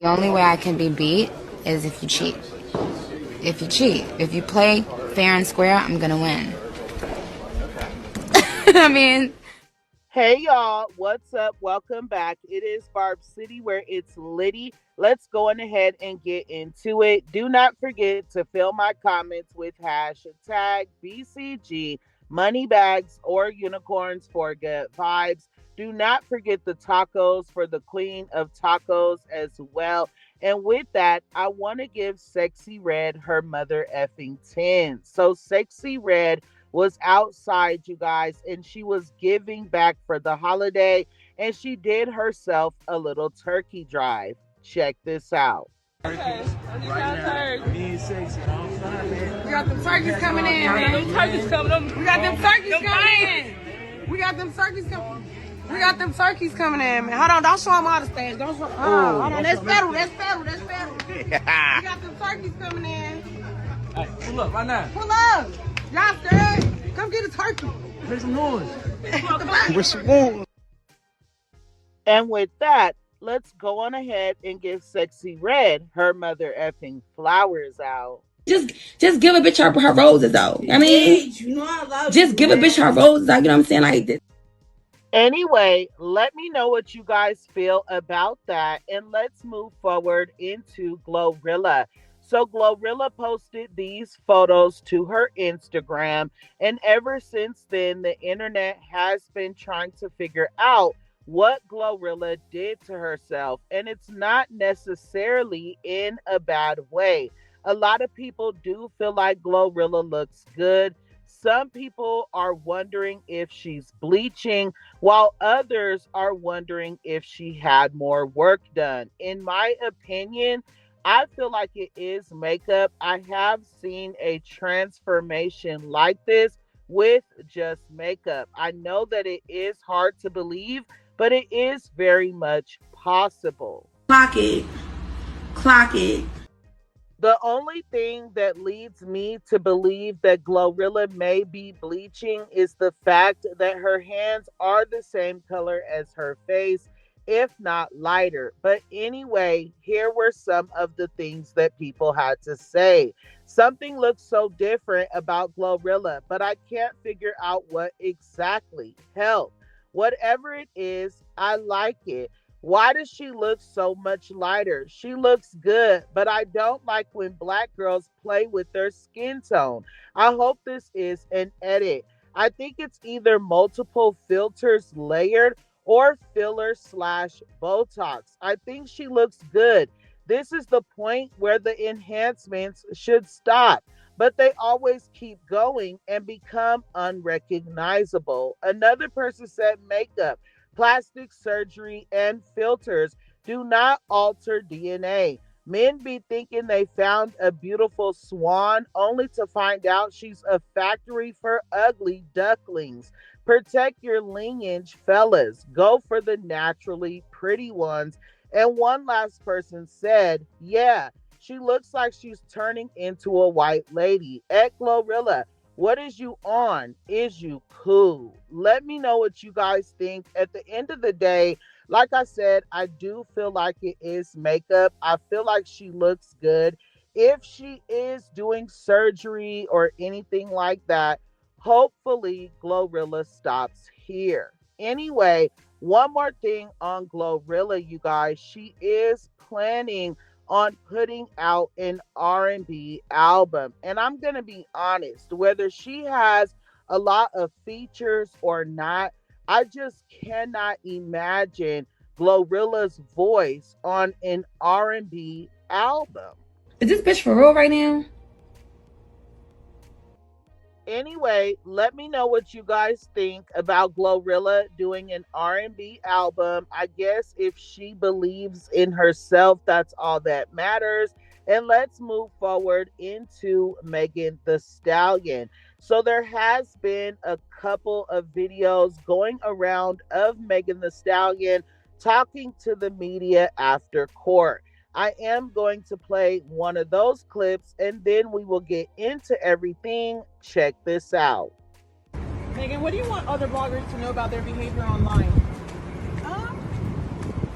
The only way I can be beat is if you cheat. If you cheat. If you play fair and square, I'm going to win. I mean... Hey y'all, what's up? Welcome back. It is Barb City where it's litty. Let's go on ahead and get into it. Do not forget to fill my comments with hashtag BCG, money bags or unicorns for good vibes. Do not forget the tacos for the queen of tacos as well. And with that, I want to give Sexyy Red her mother effing 10. So Sexyy Red was outside, you guys, and she was giving back for the holiday, and she did herself a little turkey drive. Check this out. Okay, right now, me and Sexy outside, man. We got them turkeys coming in, man. Them turkeys coming. We got them turkeys coming in. We got them turkeys coming. We got them turkeys coming in, man. Hold on, don't show them all the stage. Don't show. Hold on, that's federal. That's federal. That's federal. We got them turkeys coming in. Hey, pull up right now. Pull up. Y'all scared? Come get a turkey. Make some noise. With some noise. And with that, let's go on ahead and give Sexyy Red her mother effing flowers out. Just give a bitch her roses out. I mean, you know I love just give a bitch her roses out. You know what I'm saying? Like this. Anyway, let me know what you guys feel about that, and let's move forward into Glorilla. So Glorilla posted these photos to her Instagram, and ever since then, the internet has been trying to figure out what Glorilla did to herself, and it's not necessarily in a bad way. A lot of people do feel like Glorilla looks good. Some people are wondering if she's bleaching, while others are wondering if she had more work done. In my opinion, I feel like it is makeup. I have seen a transformation like this with just makeup. I know that it is hard to believe, but it is very much possible. Clock it. Clock it. The only thing that leads me to believe that Glorilla may be bleaching is the fact that her hands are the same color as her face, if not lighter. But anyway, here were some of the things that people had to say. Something looks so different about Glorilla, but I can't figure out what exactly. Hell, whatever it is, I like it. Why does she look so much lighter? She looks good, but I don't like when black girls play with their skin tone. I hope this is an edit. I think it's either multiple filters layered or filler slash Botox. I think she looks good. This is the point where the enhancements should stop, but they always keep going and become unrecognizable. Another person said makeup, plastic surgery, and filters do not alter DNA. Men be thinking they found a beautiful swan only to find out she's a factory for ugly ducklings. Protect your lineage, fellas. Go for the naturally pretty ones. And one last person said, yeah, she looks like she's turning into a white lady. At Glorilla, what is you on? Is you cool? Let me know what you guys think. At the end of the day, like I said, I do feel like it is makeup. I feel like she looks good. If she is doing surgery or anything like that, hopefully Glorilla stops here. Anyway, one more thing on Glorilla, you guys. She is planning on putting out an R&B album. And I'm going to be honest, whether she has a lot of features or not, I just cannot imagine Glorilla's voice on an R&B album. Is this bitch for real right now? Anyway, let me know what you guys think about Glorilla doing an R&B album. I guess if she believes in herself, that's all that matters. And let's move forward into Megan Thee Stallion. So there has been a couple of videos going around of Megan Thee Stallion talking to the media after court. I am going to play one of those clips and then we will get into everything. Check this out. Megan, what do you want other bloggers to know about their behavior online?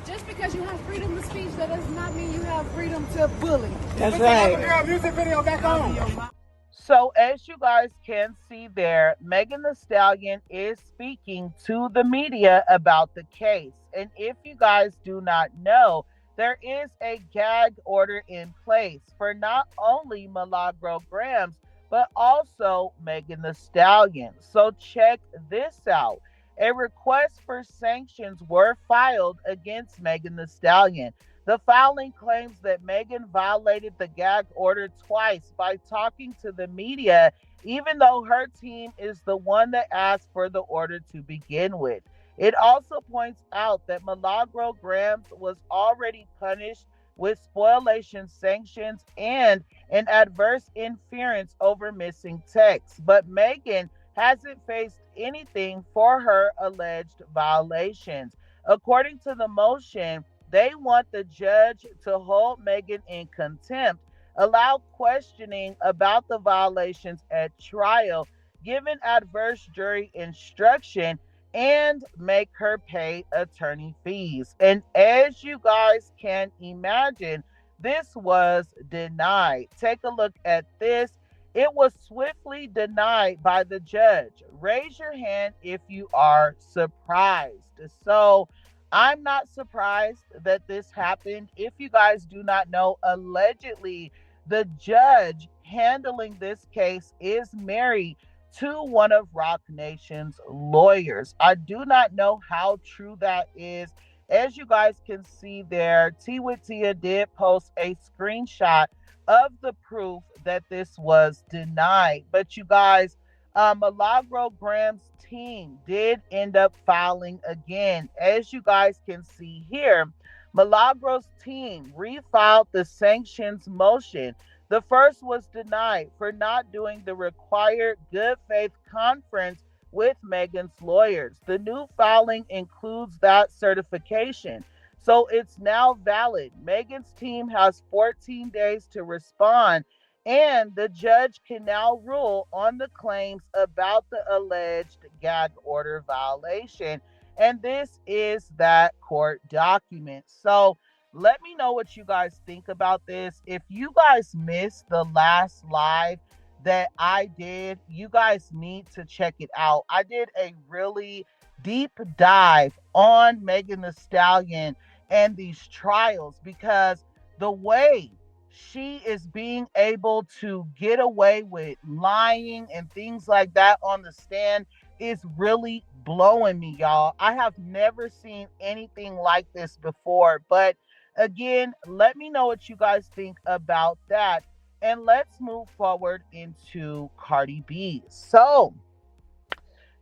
Just because because you have freedom of speech, that does not mean you have freedom to bully. That's right. Girl, music video back on. So as you guys can see there, Megan Thee Stallion is speaking to the media about the case. And if you guys do not know, there is a gag order in place for not only Milagro Grams, but also Megan Thee Stallion. So check this out. A request for sanctions were filed against Megan Thee Stallion. The filing claims that Megan violated the gag order twice by talking to the media, even though her team is the one that asked for the order to begin with. It also points out that Milagro Grams was already punished with spoliation sanctions and an adverse inference over missing texts, but Megan hasn't faced anything for her alleged violations. According to the motion, they want the judge to hold Megan in contempt, allow questioning about the violations at trial, give an adverse jury instruction, and make her pay attorney fees. And as you guys can imagine, this was denied. Take a look at this. It was swiftly denied by the judge. Raise your hand if you are surprised. So, I'm not surprised that this happened. If you guys do not know, allegedly, the judge handling this case is married to one of Roc Nation's lawyers. I do not know how true that is. As you guys can see there, T with Tia did post a screenshot of the proof that this was denied. But you guys, Milagro Graham's team did end up filing again. As you guys can see here, Milagro's team refiled the sanctions motion. The first was denied for not doing the required good faith conference with Megan's lawyers. The new filing includes that certification, so it's now valid. Megan's team has 14 days to respond, and the judge can now rule on the claims about the alleged gag order violation. And this is that court document. So let me know what you guys think about this. If you guys missed the last live that I did, you guys need to check it out. I did a really deep dive on Megan Thee Stallion and these trials, because the way she is being able to get away with lying and things like that on the stand is really blowing me, y'all. I have never seen anything like this before. But again, let me know what you guys think about that. And let's move forward into Cardi B. So,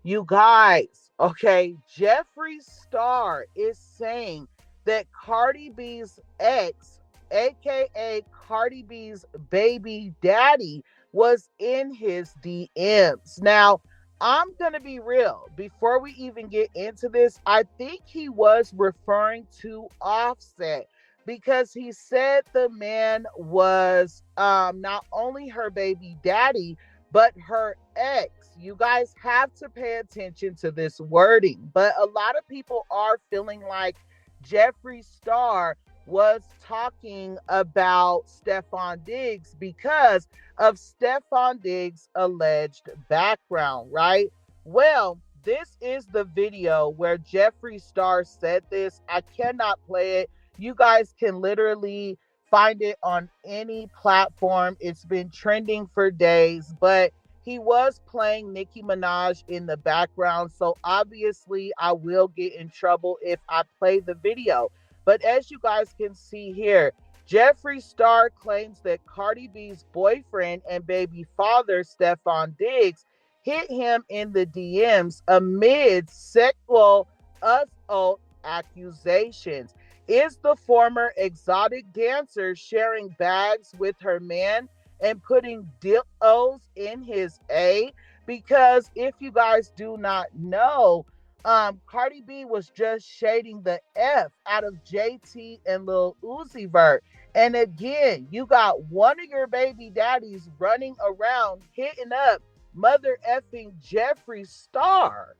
you guys, okay, Jeffree Star is saying that Cardi B's ex, aka Cardi B's baby daddy, was in his DMs. Now, I'm going to be real. Before we even get into this, I think he was referring to Offset, because he said the man was not only her baby daddy, but her ex. You guys have to pay attention to this wording. But a lot of people are feeling like Jeffree Star was talking about Stefon Diggs because of Stefon Diggs' alleged background, right? Well, this is the video where Jeffree Star said this. I cannot play it. You guys can literally find it on any platform. It's been trending for days, but he was playing Nicki Minaj in the background. So obviously I will get in trouble if I play the video. But as you guys can see here, Jeffree Star claims that Cardi B's boyfriend and baby father, Stefon Diggs, hit him in the DMs amid sexual assault accusations. Is the former exotic dancer sharing bags with her man and putting dildos in his A? Because if you guys do not know, Cardi B was just shading the F out of JT and Lil Uzi Vert. And again, you got one of your baby daddies running around hitting up mother effing Jeffree Star.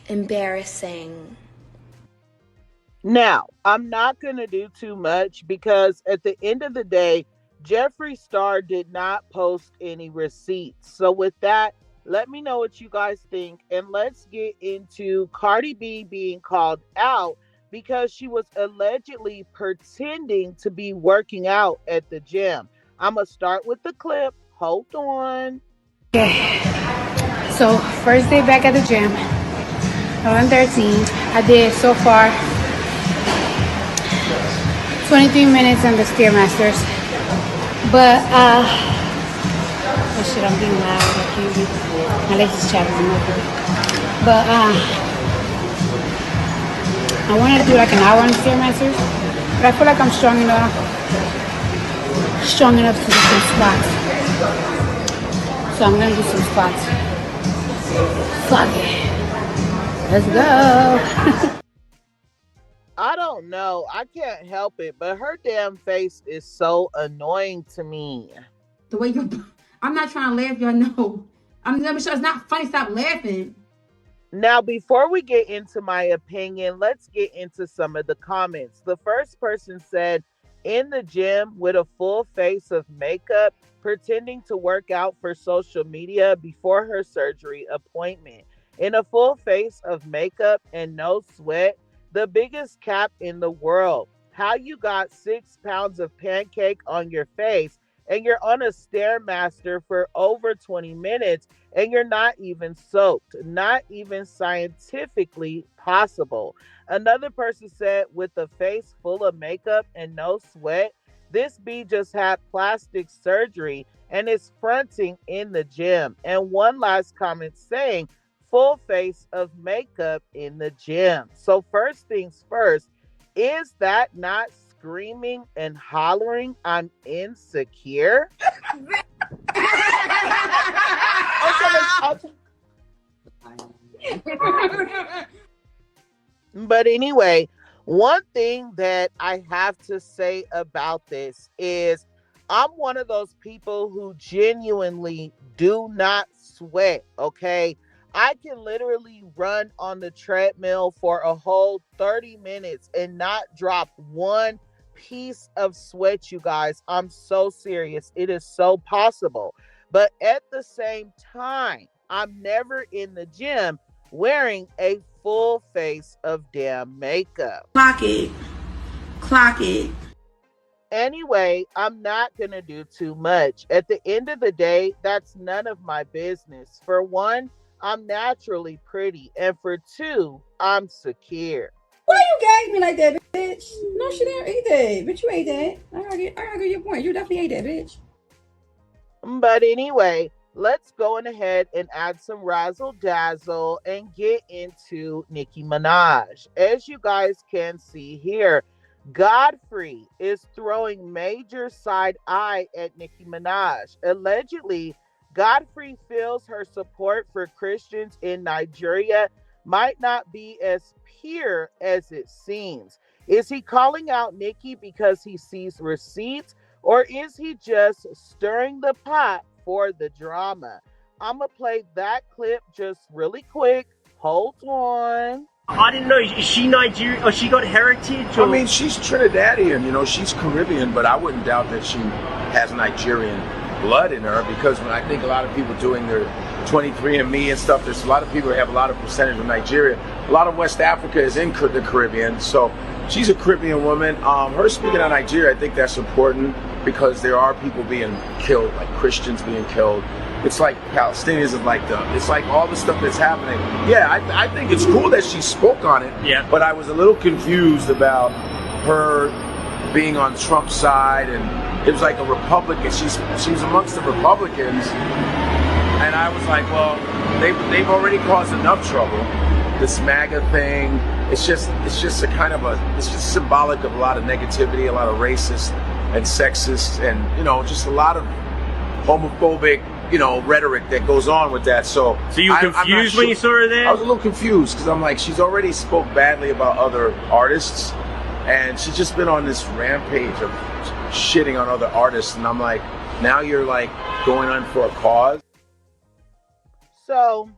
Embarrassing. Now, I'm not going to do too much because at the end of the day, Jeffree Star did not post any receipts. So, with that, let me know what you guys think. And let's get into Cardi B being called out because she was allegedly pretending to be working out at the gym. I'm going to start with the clip. Hold on. Okay, so first day back at the gym, 11:13. I did so far 23 minutes on the Stairmasters, but oh shit, I'm being loud. I can't be. My legs is chapping. But I wanted to do like an hour on the Stairmasters, but I feel like I'm strong enough to do some squats. So I'm gonna do some squats. Fuck it. Let's go. I don't know. I can't help it, but her damn face is so annoying to me. The way I'm not trying to laugh, y'all know. I'm sure it's not funny. Stop laughing. Now, before we get into my opinion, let's get into some of the comments. The first person said, in the gym with a full face of makeup, pretending to work out for social media before her surgery appointment. In a full face of makeup and no sweat, the biggest cap in the world. How you got 6 pounds of pancake on your face and you're on a Stairmaster for over 20 minutes and you're not even soaked, not even scientifically possible. Another person said, with a face full of makeup and no sweat, this bee just had plastic surgery and is fronting in the gym. And one last comment saying, full face of makeup in the gym. So first things first, is that not screaming and hollering, I'm insecure? But anyway, one thing that I have to say about this is I'm one of those people who genuinely do not sweat, okay? I can literally run on the treadmill for a whole 30 minutes and not drop one piece of sweat, you guys. I'm so serious. It is so possible. But at the same time, I'm never in the gym wearing a full face of damn makeup. Clock it. Clock it. Anyway, I'm not going to do too much. At the end of the day, that's none of my business. For one, I'm naturally pretty. And for two, I'm secure. Why you gagged me like that, bitch? No, she didn't eat that. Bitch, you ate that. I gotta get your point. You definitely ate that, bitch. But anyway, let's go on ahead and add some razzle dazzle and get into Nicki Minaj. As you guys can see here, Godfrey is throwing major side eye at Nicki Minaj. Allegedly, Godfrey feels her support for Christians in Nigeria might not be as pure as it seems. Is he calling out Nicki because he sees receipts, or is he just stirring the pot for the drama? I'm going to play that clip just really quick. Hold on. I didn't know. Is she Nigerian or she got heritage? Or? I mean, she's Trinidadian, you know, she's Caribbean, but I wouldn't doubt that she has Nigerian blood in her, because when I think a lot of people doing their 23andMe and stuff, there's a lot of people that have a lot of percentage of Nigeria. A lot of West Africa is in the Caribbean, so she's a Caribbean woman. Her speaking of Nigeria, I think that's important because there are people being killed, like Christians being killed. It's like Palestinians is like it's like all the stuff that's happening. Yeah, I think it's cool that she spoke on it. Yeah. But I was a little confused about her being on Trump's side, and it was like a Republican. She's amongst the Republicans, and I was like, well, they've already caused enough trouble. This MAGA thing, it's just a kind of it's just symbolic of a lot of negativity, a lot of racist and sexist, and just a lot of homophobic, rhetoric that goes on with that. So you were confused when you saw her there? I was a little confused because I'm like, she's already spoke badly about other artists, and she's just been on this rampage of shitting on other artists, and I'm like, now you're like going on for a cause. So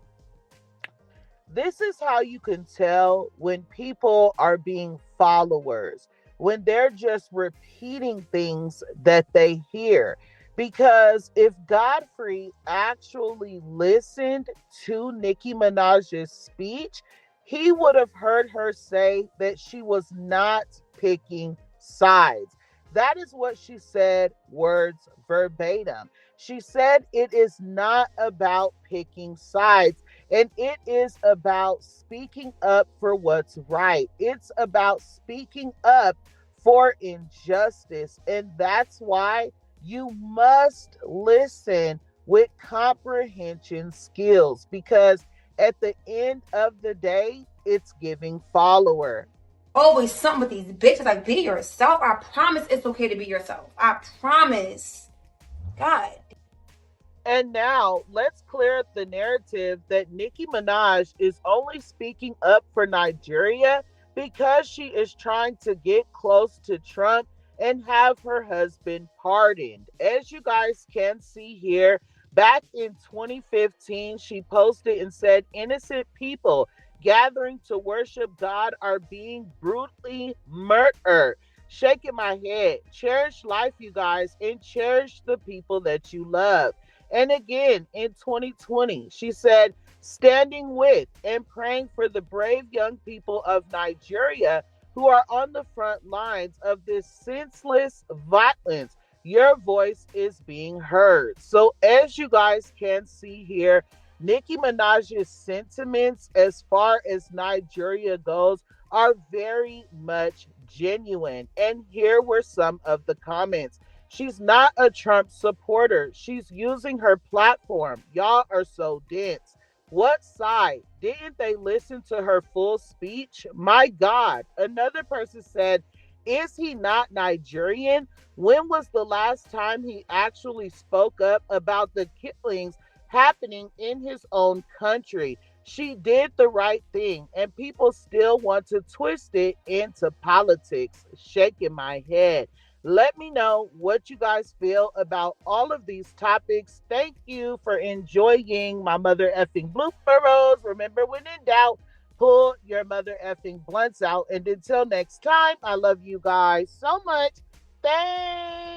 this is how you can tell when people are being followers, when they're just repeating things that they hear. Because if Godfrey actually listened to Nicki Minaj's speech, he would have heard her say that she was not picking sides. That is what she said, words verbatim. She said it is not about picking sides, and it is about speaking up for what's right. It's about speaking up for injustice, and that's why you must listen with comprehension skills, because at the end of the day, it's giving follower. Always something with these bitches. Like, be yourself. I promise it's okay to be yourself. I promise. God. And now let's clear up the narrative that Nicki Minaj is only speaking up for Nigeria because she is trying to get close to Trump and have her husband pardoned. As you guys can see here, back in 2015, she posted and said, innocent people gathering to worship God are being brutally murdered. Shaking my head. Cherish life, you guys, and cherish the people that you love. And again, in 2020, she said, standing with and praying for the brave young people of Nigeria who are on the front lines of this senseless violence. Your voice is being heard. So as you guys can see here, Nicki Minaj's sentiments as far as Nigeria goes are very much genuine. And here were some of the comments. She's not a Trump supporter. She's using her platform. Y'all are so dense. What side? Didn't they listen to her full speech? My God. Another person said, is he not Nigerian? When was the last time he actually spoke up about the killings happening in his own country? She did the right thing, and people still want to twist it into politics. Shaking my head. Let me know what you guys feel about all of these topics. Thank you for enjoying my mother effing blooperos. Remember, when in doubt, pull your mother effing blunts out. And until next time, I love you guys so much. Thanks.